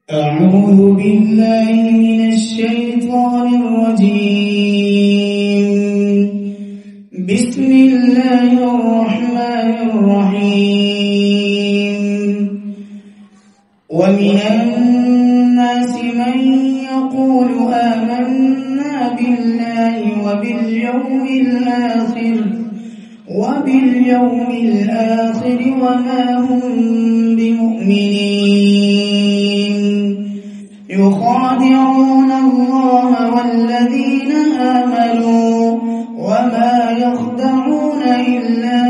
أعوذ بالله من الشيطان الرجيم. بسم الله الرحمن الرحيم. ومن الناس من يقول آمنا بالله وباليوم الآخر وما هم بمؤمنين. يخادعون الله والذين آمنوا وما يخدعون إلا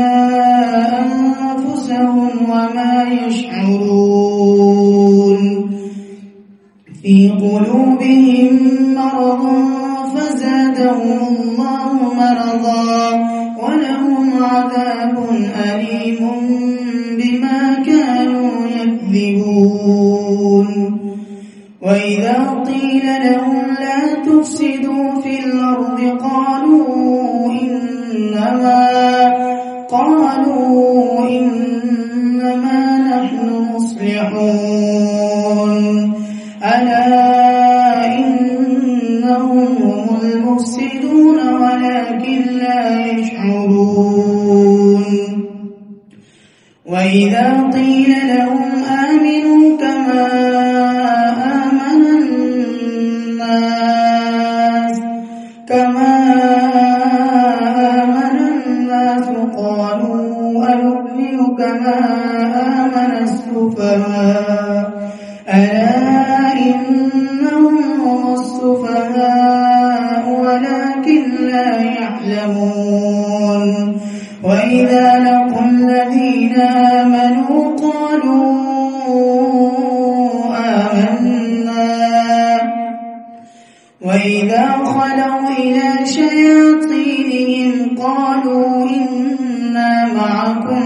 أنفسهم وما يشعرون. في قلوبهم مرض فزادهم الله مرضا ولهم عذاب أليم بما كانوا يكذبون. وإذا قيل لهم لا تفسدوا في الأرض قالوا إنما نحن مصلحون. ألا إنهم هم المفسدون ولكن لا يشعرون. وإذا قيل لهم آمنوا كما آمن الناس قالوا أنؤمن كما آمن السفهاء. ألا إنهم هم السفهاء ولكن لا يعلمون. وإذا لقوا الذين آمنوا قالوا آمنا وإذا خلوا إلى شياطينهم قالوا إنا معكم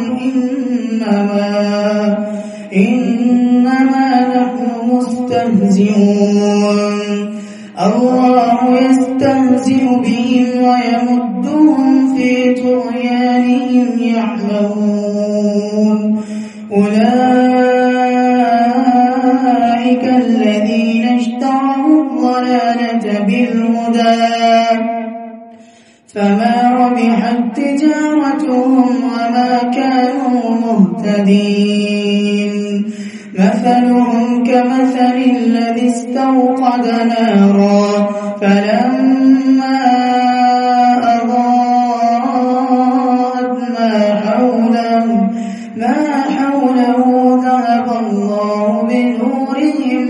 إنما نحن مستهزئون. الله يستهزئ بهم ويمدهم في طغيانهم يعمهون. أولئك الذين اشتروا الضلالة بالهدى فما ربحت تجارتهم وما كانوا مهتدين. مثلهم كمثل الذي استوقد نارا فلما أضاءت ما حوله ذهب الله بنورهم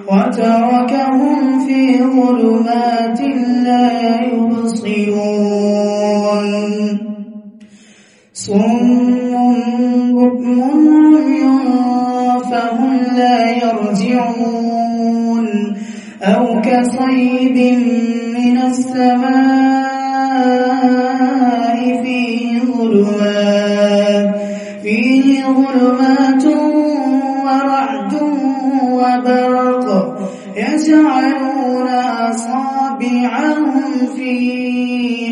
وتركهم في ظلمات لا يبصرون. صم بكم عمي فهم لا يرجعون. أو كصيب من السماء فيه ظلمات ورعد وبرق يجعلون أصابعهم في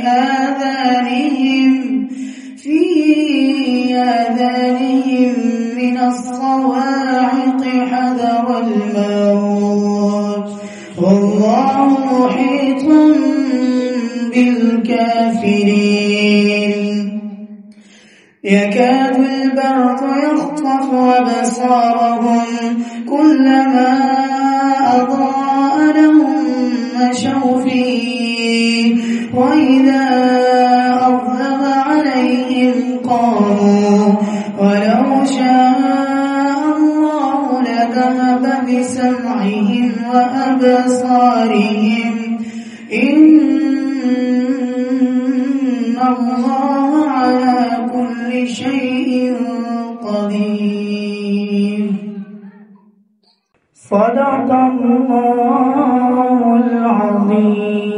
آذانهم من الصواعق حذر الموت والله محيط بالكافرين. يكاد البرق يخطف أبصارهم كلما أضاء لهم مشوا فيه وإذا أظلم عليهم قاموا. ولو شاء الله لذهب بسمعهم وأبصارهم إن الله على كل شيء قدير. صدق الله العظيم.